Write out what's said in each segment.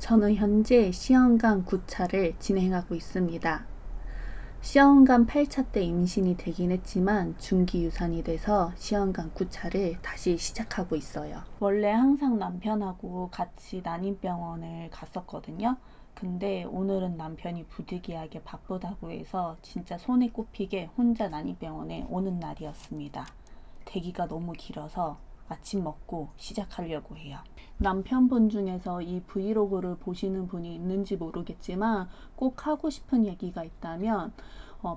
저는 현재 시험관 9차를 진행하고 있습니다. 시험관 8차 때 임신이 되긴 했지만 중기 유산이 돼서 시험관 9차를 다시 시작하고 있어요. 원래 항상 남편하고 같이 난임병원을 갔었거든요. 근데 오늘은 남편이 부득이하게 바쁘다고 해서 진짜 손에 꼽히게 혼자 난임병원에 오는 날이었습니다. 대기가 너무 길어서 아침 먹고 시작하려고 해요. 남편분 중에서 이 브이로그를 보시는 분이 있는지 모르겠지만 꼭 하고 싶은 얘기가 있다면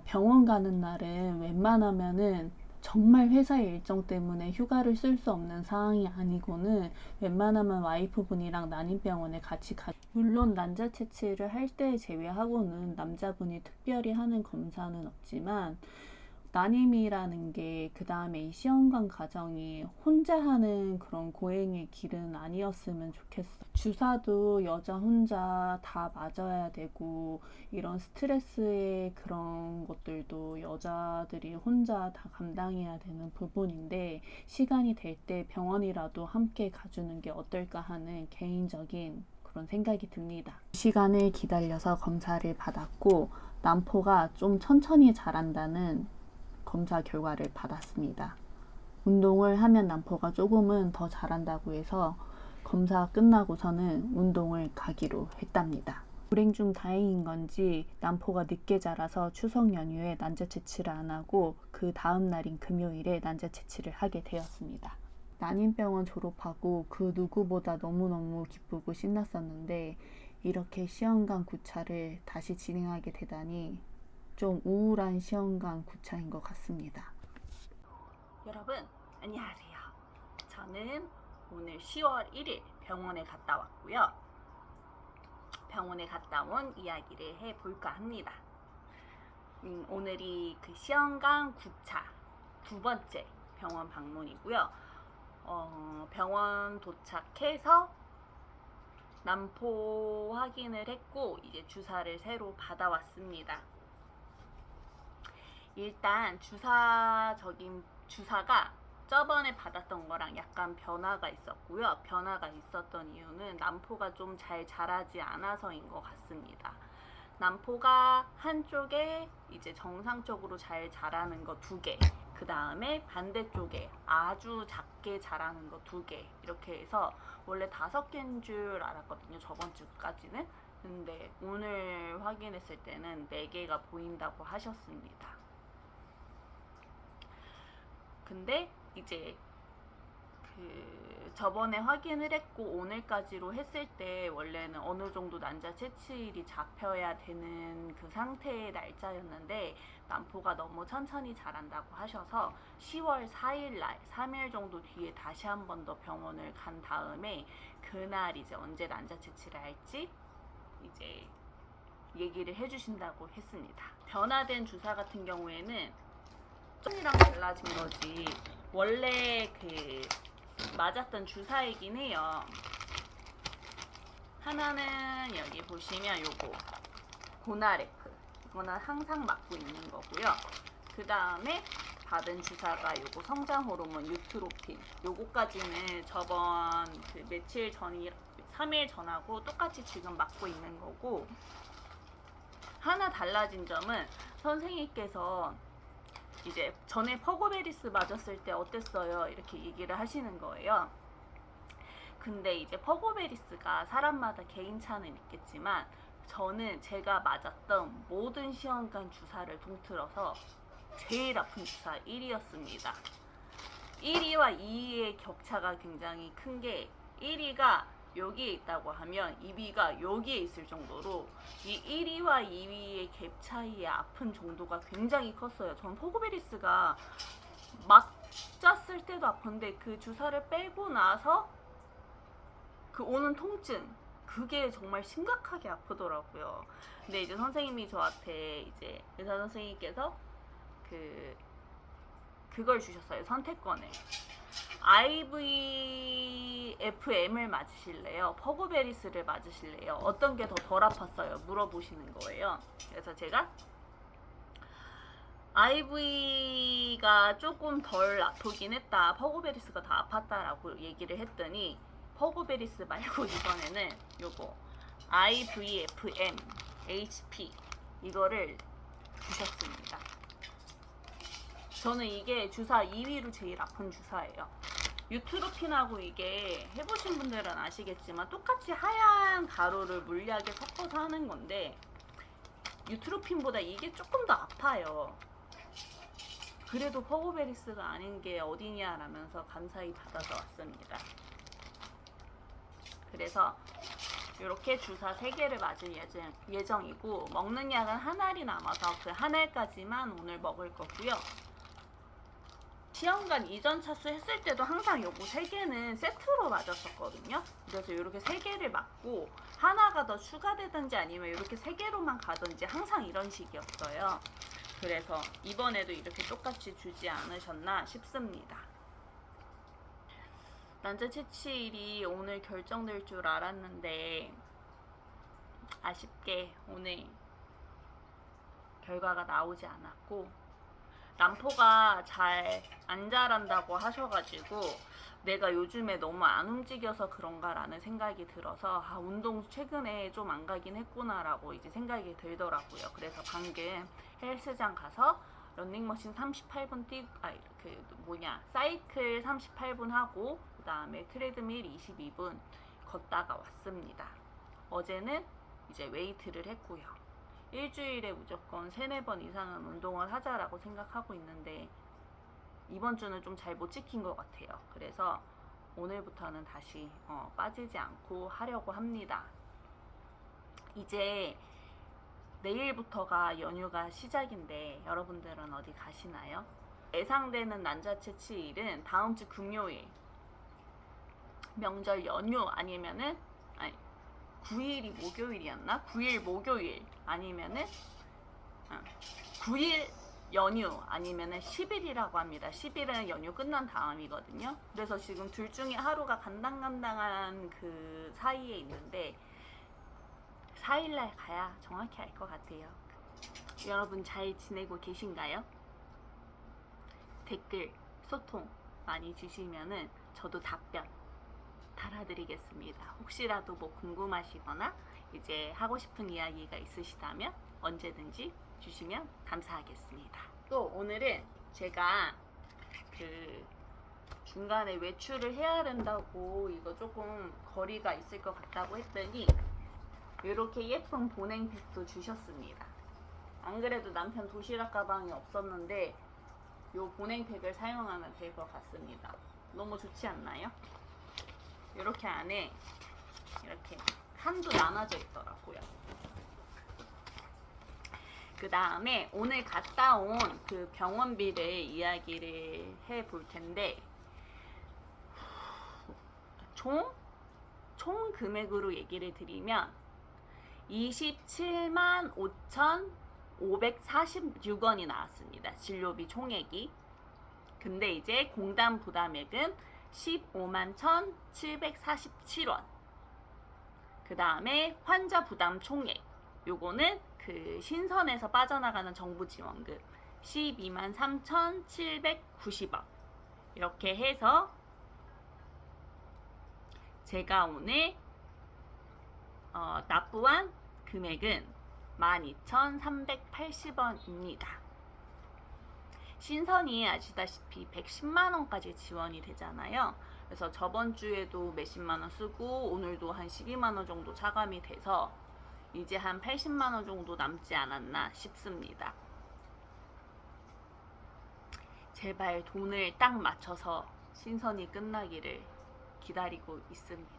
병원 가는 날은 웬만하면은 정말 회사의 일정 때문에 휴가를 쓸 수 없는 상황이 아니고는 웬만하면 와이프분이랑 난임병원에 같이 물론 난자 채취를 할 때 제외하고는 남자분이 특별히 하는 검사는 없지만 난임이라는 게 그 다음에 이 시험관 과정이 혼자 하는 그런 고행의 길은 아니었으면 좋겠어. 주사도 여자 혼자 다 맞아야 되고 이런 스트레스의 그런 것들도 여자들이 혼자 다 감당해야 되는 부분인데 시간이 될 때 병원이라도 함께 가주는 게 어떨까 하는 개인적인 그런 생각이 듭니다. 시간을 기다려서 검사를 받았고 난포가 좀 천천히 자란다는 검사 결과를 받았습니다. 운동을 하면 난포가 조금은 더 자란다고 해서 검사 끝나고서는 운동을 가기로 했답니다. 불행 중 다행인 건지 난포가 늦게 자라서 추석 연휴에 난자 채취를 안 하고 그 다음 날인 금요일에 난자 채취를 하게 되었습니다. 난임병원 졸업하고 그 누구보다 너무너무 기쁘고 신났었는데 이렇게 시험관 9차를 다시 진행하게 되다니 좀 우울한 시험관 9차인 것 같습니다. 여러분 안녕하세요. 저는 오늘 10월 1일 병원에 갔다 왔고요. 병원에 갔다 온 이야기를 해볼까 합니다. 오늘이 그 시험관 9차 두 번째 병원 방문이고요. 병원 도착해서 난포 확인을 했고 이제 주사를 새로 받아왔습니다. 일단 주사가 저번에 받았던 거랑 약간 변화가 있었고요. 변화가 있었던 이유는 난포가 좀 잘 자라지 않아서인 것 같습니다. 난포가 한쪽에 이제 정상적으로 잘 자라는 거 2개, 그 다음에 반대쪽에 아주 작게 자라는 거 2개, 이렇게 해서 원래 5개인 줄 알았거든요, 저번 주까지는. 근데 오늘 확인했을 때는 4개가 보인다고 하셨습니다. 근데 이제 저번에 확인을 했고 오늘까지로 했을 때 원래는 어느 정도 난자 채취일이 잡혀야 되는 그 상태의 날짜였는데 난포가 너무 천천히 자란다고 하셔서 10월 4일 날 3일 정도 뒤에 다시 한 번 더 병원을 간 다음에 그날 이제 언제 난자 채취를 할지 이제 얘기를 해주신다고 했습니다. 변화된 주사 같은 경우에는 이랑 달라진 거지 원래 맞았던 주사이긴 해요. 하나는 여기 보시면 요거 고나레프, 이거는 항상 맞고 있는 거고요. 그 다음에 받은 주사가 요거 성장 호르몬 유트로핀, 요거까지는 저번 며칠 전이 3일 전하고 똑같이 지금 맞고 있는 거고, 하나 달라진 점은 선생님께서 이제 전에 퍼고베리스 맞았을 때 어땠어요? 이렇게 얘기를 하시는 거예요. 근데 이제 퍼고베리스가 사람마다 개인차는 있겠지만 저는 제가 맞았던 모든 시험관 주사를 통틀어서 제일 아픈 주사 1위였습니다. 1위와 2위의 격차가 굉장히 큰 게 1위가 여기에 있다고 하면 2위가 여기에 있을 정도로 이 1위와 2위의 갭 차이의 아픈 정도가 굉장히 컸어요. 전 포고베리스가 맞았을 때도 아픈데 그 주사를 빼고 나서 그 오는 통증, 그게 정말 심각하게 아프더라고요. 근데 이제 선생님이 저한테 이제 의사 선생님께서 그걸 주셨어요. 선택권을. IVFM을 맞으실래요? 퍼고베리스를 맞으실래요? 어떤 게 더 덜 아팠어요? 물어보시는 거예요. 그래서 제가 IV가 조금 덜 아프긴 했다, 퍼고베리스가 더 아팠다라고 얘기를 했더니 퍼고베리스 말고 이번에는 요거 IVFM, HP 이거를 주셨습니다. 저는 이게 주사 2위로 제일 아픈 주사예요. 유트로핀하고 이게 해보신 분들은 아시겠지만 똑같이 하얀 가루를 물리하게 섞어서 하는 건데 유트로핀보다 이게 조금 더 아파요. 그래도 퍼고베리스가 아닌 게 어디냐 라면서 감사히 받아서 왔습니다. 그래서 이렇게 주사 3개를 맞을 예정이고 먹는 약은 한 알이 남아서 그 한 알까지만 오늘 먹을 거고요. 시험관 이전 차수 했을 때도 항상 요거 3개는 세트로 맞았었거든요. 그래서 이렇게 3개를 맞고 하나가 더 추가되든지 아니면 이렇게 3개로만 가든지 항상 이런 식이었어요. 그래서 이번에도 이렇게 똑같이 주지 않으셨나 싶습니다. 난자 채취일이 오늘 결정될 줄 알았는데 아쉽게 오늘 결과가 나오지 않았고 람포가 잘 안 자란다고 하셔가지고 내가 요즘에 너무 안 움직여서 그런가 라는 생각이 들어서 운동 최근에 좀 안 가긴 했구나 라고 이제 생각이 들더라고요. 그래서 방금 헬스장 가서 런닝머신 38분 사이클 38분 하고 그 다음에 트레드밀 22분 걷다가 왔습니다. 어제는 이제 웨이트를 했고요. 일주일에 무조건 3-4번 이상은 운동을 하자라고 생각하고 있는데 이번 주는 좀 잘 못 지킨 것 같아요. 그래서 오늘부터는 다시 빠지지 않고 하려고 합니다. 이제 내일부터가 연휴가 시작인데 여러분들은 어디 가시나요? 예상되는 난자 채취일은 다음 주 금요일 명절 연휴 아니면은 9일이 목요일이었나? 9일 목요일 아니면은 9일 연휴 아니면은 10일이라고 합니다. 10일은 연휴 끝난 다음이거든요. 그래서 지금 둘 중에 하루가 간당간당한 그 사이에 있는데 4일날 가야 정확히 알 것 같아요. 여러분 잘 지내고 계신가요? 댓글 소통 많이 주시면은 저도 답변 달아드리겠습니다. 혹시라도 뭐 궁금하시거나 이제 하고 싶은 이야기가 있으시다면 언제든지 주시면 감사하겠습니다. 또 오늘은 제가 그 중간에 외출을 해야 된다고 이거 조금 거리가 있을 것 같다고 했더니 이렇게 예쁜 보냉팩도 주셨습니다. 안 그래도 남편 도시락 가방이 없었는데 이 보냉팩을 사용하면 될 것 같습니다. 너무 좋지 않나요? 이렇게 안에 이렇게 칸도 나눠져 있더라고요. 그 다음에 오늘 갔다 온 그 병원비를 이야기를 해 볼 텐데 총 금액으로 얘기를 드리면 275,546원이 나왔습니다. 진료비 총액이. 근데 이제 공단 부담액은 151,747원. 그 다음에 환자 부담 총액. 요거는 그 신선에서 빠져나가는 정부 지원금 123,790원. 이렇게 해서 제가 오늘 납부한 금액은 12,380원입니다. 신선이 아시다시피 110만원까지 지원이 되잖아요. 그래서 저번 주에도 몇십만원 쓰고 오늘도 한 12만원 정도 차감이 돼서 이제 한 80만원 정도 남지 않았나 싶습니다. 제발 돈을 딱 맞춰서 신선이 끝나기를 기다리고 있습니다.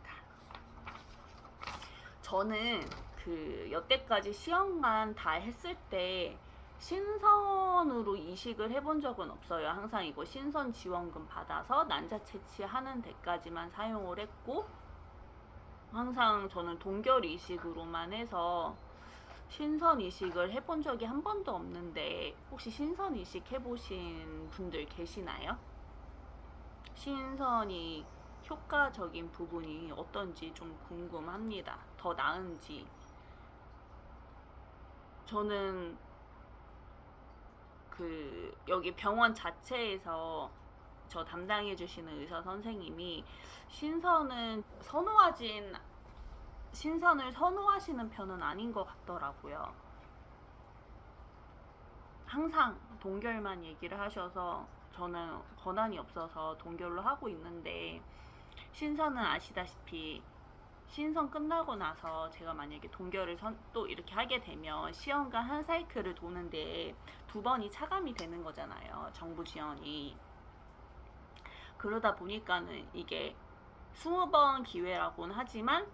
저는 그 여태까지 시험관 다 했을 때 신선으로 이식을 해본 적은 없어요. 항상 이거 신선 지원금 받아서 난자 채취하는 데까지만 사용을 했고 항상 저는 동결 이식으로만 해서 신선 이식을 해본 적이 한 번도 없는데 혹시 신선 이식 해보신 분들 계시나요? 신선이 효과적인 부분이 어떤지 좀 궁금합니다. 더 나은지. 저는 그 여기 병원 자체에서 저 담당해 주시는 의사 선생님이 신선은 선호하진 신선을 선호하시는 편은 아닌 것 같더라고요. 항상 동결만 얘기를 하셔서 저는 권한이 없어서 동결로 하고 있는데, 신선은 아시다시피 신선 끝나고 나서 제가 만약에 동결을 또 이렇게 하게 되면 시험관 한 사이클을 도는데 2번이 차감이 되는 거잖아요. 정부 지원이. 그러다 보니까는 이게 20번 기회라고는 하지만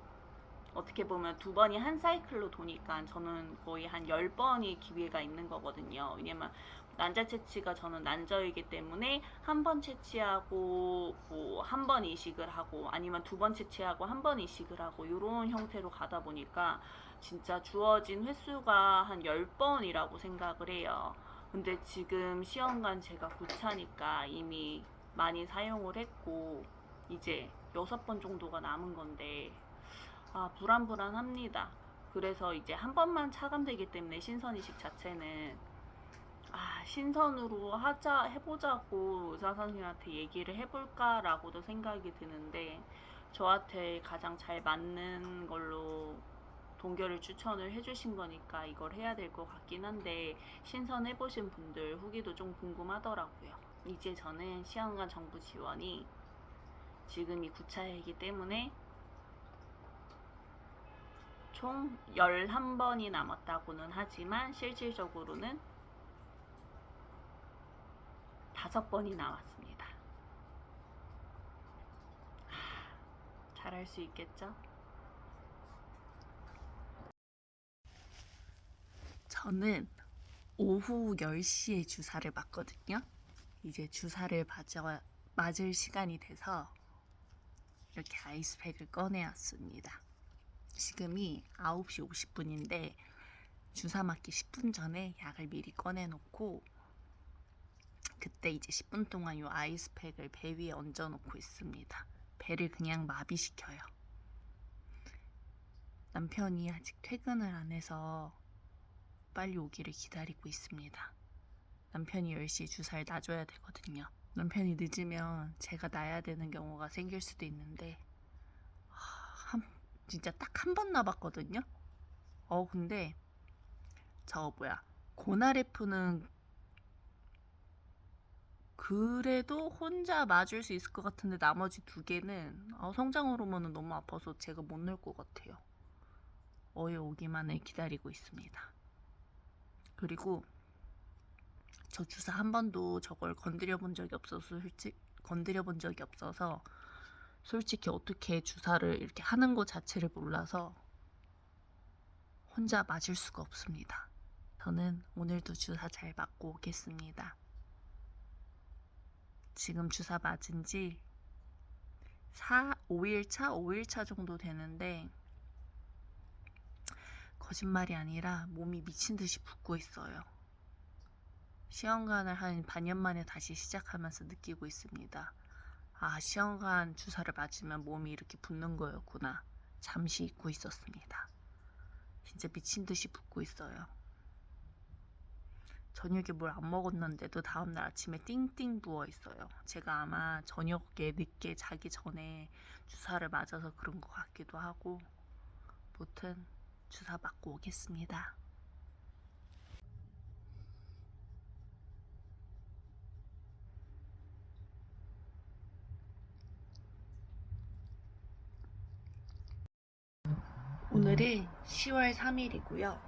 어떻게 보면 2번이 한 사이클로 도니까 저는 거의 한 10번이 기회가 있는 거거든요. 왜냐면 난자 채취가 저는 난저이기 때문에 한 번 채취하고 뭐 한 번 이식을 하고 아니면 2번 채취하고 한 번 이식을 하고 이런 형태로 가다 보니까 진짜 주어진 횟수가 한 10번이라고 생각을 해요. 근데 지금 시험관 제가 9차니까 이미 많이 사용을 했고 이제 6번 정도가 남은 건데 불안합니다. 그래서 이제 한 번만 차감되기 때문에 신선 이식 자체는 신선으로 해보자고 의사 선생님한테 얘기를 해볼까라고도 생각이 드는데, 저한테 가장 잘 맞는 걸로 동결을 추천을 해주신 거니까 이걸 해야 될 것 같긴 한데, 신선 해보신 분들 후기도 좀 궁금하더라고요. 이제 저는 시험관 정부 지원이 지금이 9차이기 때문에 총 11번이 남았다고는 하지만 실질적으로는 5번이 남았습니다. 잘할 수 있겠죠? 저는 오후 10시에 주사를 맞거든요. 이제 주사를 맞을 시간이 돼서 이렇게 아이스팩을 꺼내왔습니다. 지금이 9시 50분인데 주사 맞기 10분 전에 약을 미리 꺼내놓고 그때 이제 10분 동안 이 아이스팩을 배 위에 얹어놓고 있습니다. 배를 그냥 마비시켜요. 남편이 아직 퇴근을 안 해서 빨리 오기를 기다리고 있습니다. 남편이 10시에 주사를 놔줘야 되거든요. 남편이 늦으면 제가 놔야 되는 경우가 생길 수도 있는데 진짜 딱 한 번 놔봤거든요. 근데 고나레프는 그래도 혼자 맞을 수 있을 것 같은데 나머지 2개는 성장 호르몬은 너무 아파서 제가 못 넣을 것 같아요. 어이 오기만을 기다리고 있습니다. 그리고 저 주사 한 번도 저걸 건드려 본 적이 없어서 솔직히 어떻게 주사를 이렇게 하는 것 자체를 몰라서 혼자 맞을 수가 없습니다. 저는 오늘도 주사 잘 맞고 오겠습니다. 지금 주사 맞은 지 5일차 정도 되는데 거짓말이 아니라 몸이 미친 듯이 붓고 있어요. 시험관을 한 반년 만에 다시 시작하면서 느끼고 있습니다. 시험관 주사를 맞으면 몸이 이렇게 붓는 거였구나. 잠시 잊고 있었습니다. 진짜 미친 듯이 붓고 있어요. 저녁에 뭘 안 먹었는데도 다음날 아침에 띵띵 부어 있어요. 제가 아마 저녁에 늦게 자기 전에 주사를 맞아서 그런 것 같기도 하고, 무튼 주사 맞고 오겠습니다. 오늘은 10월 3일이고요.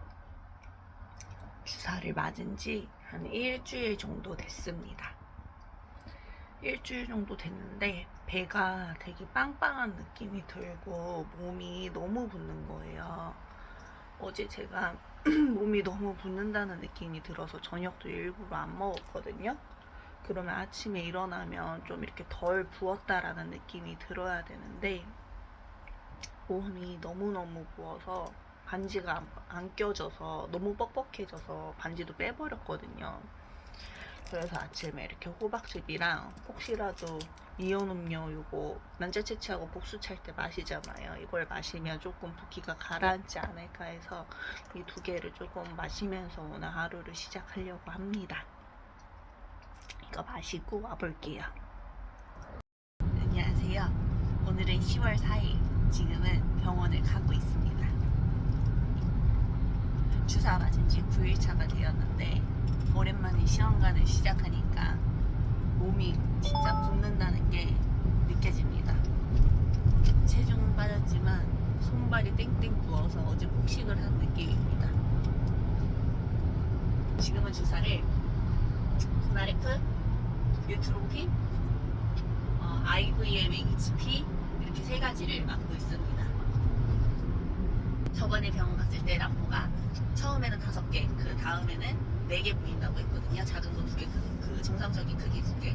주사를 맞은 지 한 일주일 정도 됐습니다. 일주일 정도 됐는데 배가 되게 빵빵한 느낌이 들고 몸이 너무 붓는 거예요. 어제 제가 몸이 너무 붓는다는 느낌이 들어서 저녁도 일부러 안 먹었거든요. 그러면 아침에 일어나면 좀 이렇게 덜 부었다라는 느낌이 들어야 되는데 몸이 너무너무 부어서 반지가 안 껴져서 너무 뻑뻑해져서 반지도 빼버렸거든요. 그래서 아침에 이렇게 호박즙이랑 혹시라도 이온 음료 요거 난자 채취하고 복수 찰 때 마시잖아요. 이걸 마시면 조금 붓기가 가라앉지 않을까 해서 이 2개를 조금 마시면서 오늘 하루를 시작하려고 합니다. 이거 마시고 와볼게요. 안녕하세요. 오늘은 10월 4일 지금은 병원을 가고 있습니다. 주사 맞은 지 9일차가 되었는데 오랜만에 시험관을 시작하니까 몸이 진짜 붓는다는 게 느껴집니다. 체중은 빠졌지만 손발이 땡땡 부어서 어제 폭식을 한 느낌입니다. 지금은 주사를 고나레프, 유트로핀, IVM, HP 이렇게 세 가지를 맞고 있습니다. 저번에 병원 갔을 때 남포가 처음에는 5개, 그 다음에는 4개 보인다고 했거든요. 작은 거 2개, 그 정상적인 크기 2개.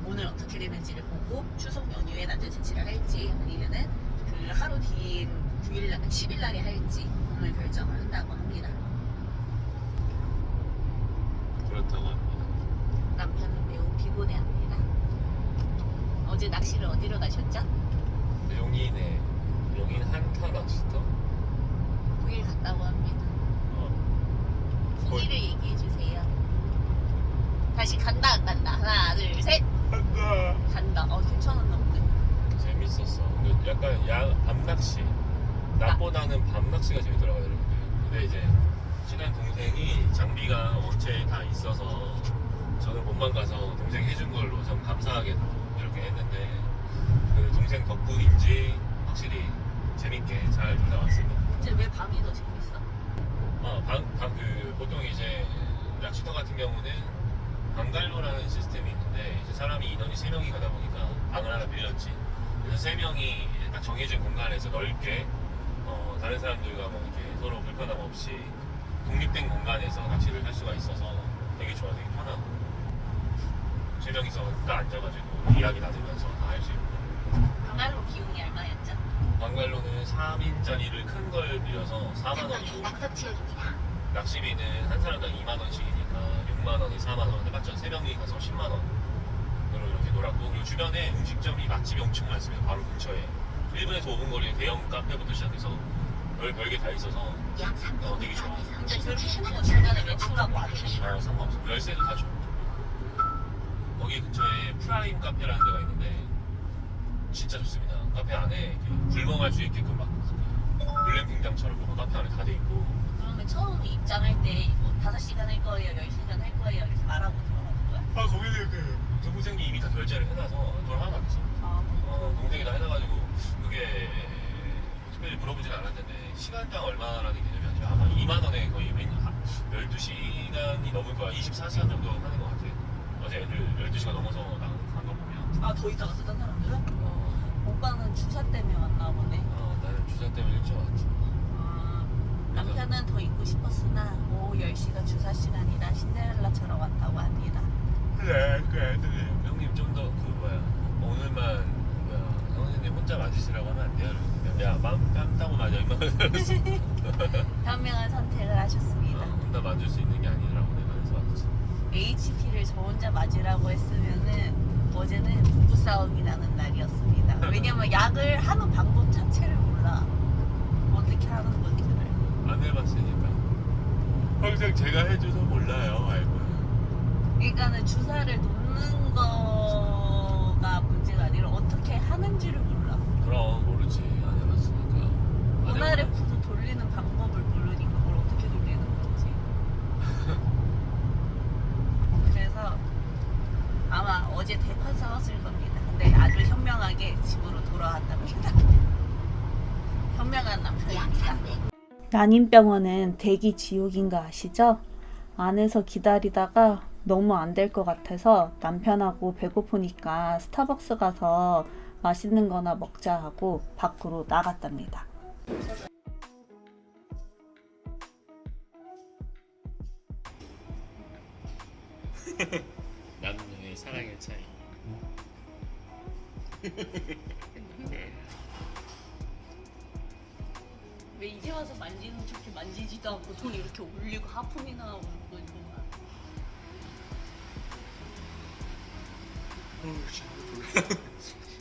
오늘 어떻게 되는지를 보고 추석 연휴에 난전 채취를 할지 아니면은 그 하루 뒤인 9일, 10일 날에 할지 오늘 결정을 한다고 합니다. 그렇다고 합니다. 남편은 매우 피곤해합니다. 어제 낚시를 어디로 가셨죠? 용인에 용인 한타 낚시터? 거길 갔다고 합니다. 거기- 후기를 얘기해 주세요. 다시 간다 안 간다. 하나 둘 셋. 한타. 간다. 괜찮았나 보네. 재밌었어. 근데 약간 밤낚시. 낮보다는 밤낚시가 재밌더라고요, 여러분들. 근데 이제 친한 동생이 장비가 원체 다 있어서 저는 몸만 가서 동생 해준 걸로 참 감사하게도 이렇게 했는데 그 동생 덕분인지 확실히 재밌게 잘 놀다 왔습니다. 이제 왜 밤이 더 재밌어? 보통 이제 낚시터 같은 경우는 방갈로라는 시스템이 있는데 이제 사람이 인원이 3명이 가다 보니까 방을 하나 빌렸지. 그래서 3명이 이제 딱 정해진 공간에서 넓게 다른 사람들과 뭐 이렇게 서로 불편함 없이 독립된 공간에서 낚시를 할 수가 있어서 되게 좋아, 되게 편하고 3명이서 딱 앉아가지고 이야기 나누면서 다 할 수 있고. 방갈로 비용이 얼마였죠? 방갈로는 3인짜리를 큰 걸 빌려서 4만 원이고 낚시비는 한 사람당 2만 원씩이니까 6만 원이 4만 원. 맞죠? 3명이 가서 10만 원으로 이렇게 놀았고 그리고 주변에 음식점이 맛집이 엄청 많습니다. 바로 근처에 1분에서 5분 거리에 대형 카페부터 시작해서 별게 다 있어서 되게 좋아. 근데 그렇게 해놓고 중간에 외출하고 안 해. 상관없어. 열쇠도 다 줘. 거기 근처에 프라임 카페라는 데가 있는데 진짜 좋습니다. 카페 안에 불멍할 수 있게끔 막 글램핑장처럼 뭐 카페 안에 다 돼 있고. 그러면 처음 입장할 때 뭐 5시간 할 거예요, 10시간 할 거예요 이렇게 말하고 들어가는 거야? 거기는 동생이 이미 다 결제를 해놔서 돈 하나도 안 했어. 동생이 다 해놔가지고 그게 특별히 물어보진 않았는데 시간당 얼마라는 개념이 아니라 아마 2만 원에 거의 12시간이 넘을 거야. 24시간 정도 하는 것 같아. 어제 애들 12시간 넘어서 간 거 보면. 더 있다가 쓰던 사람들은? 오빠는 주사 때문에 왔나 보네. 나는 주사 때문에 일찍 왔지. 남편은 더 있고 싶었으나 오후 10시가 주사 시간이라 신데렐라처럼 왔다고 합니다. 그래 애들이 형님 좀 더 오늘만 선생님 혼자 맞으시라고 하면 안 돼요. 야맘 따고 맞아 임마. 현명한 선택을 하셨습니다. 혼자 맞을 수 있는 게 아니라고 내가 해서 왔지. HP를 저 혼자 맞으라고 했으면은 어제는 부부싸움이 나는 날이었습니다. 왜냐면 약을 하는 방법 자체를 몰라. 어떻게 하는 건지를. 안 해봤으니까 항상 제가 해줘서 몰라요. 알고. 그러니까는 주사를 놓는 거가 문제가 아니라 어떻게 하는지를 몰라. 그럼 모르지 안 해봤으니까. 고나레프도 돌리는 방법을 모르니까 그걸 어떻게 돌리는 건지. 그래서 아마 어제 대판 싸웠을 겁니다. 근데 아주 현명하게 집으로 돌아왔답니다. 현명한 남편입니다. 난임병원은 대기 지옥인 거 아시죠? 안에서 기다리다가 너무 안 될 것 같아서 남편하고 배고프니까 스타벅스 가서 맛있는 거나 먹자 하고 밖으로 나갔답니다. 남녀의 사랑의 차이. 왜 이제 와서 만지는 척해 만지지도 않고 손 이렇게 올리고 하품이나 하고 있는 거야.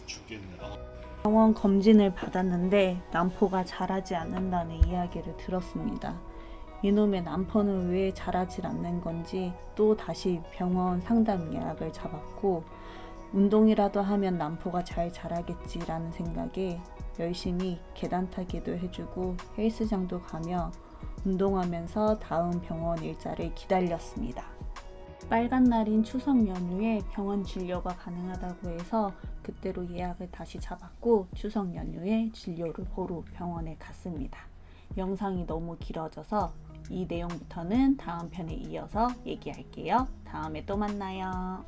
죽겠네. 병원 검진을 받았는데 남포가 자라지 않는다는 이야기를 들었습니다. 이놈의 남포는 왜 자라질 않는 건지 또 다시 병원 상담 예약을 잡았고 운동이라도 하면 남포가 잘 자라겠지라는 생각에 열심히 계단 타기도 해주고 헬스장도 가며 운동하면서 다음 병원 일자를 기다렸습니다. 빨간 날인 추석 연휴에 병원 진료가 가능하다고 해서 그때로 예약을 다시 잡았고 추석 연휴에 진료를 보러 병원에 갔습니다. 영상이 너무 길어져서 이 내용부터는 다음 편에 이어서 얘기할게요. 다음에 또 만나요.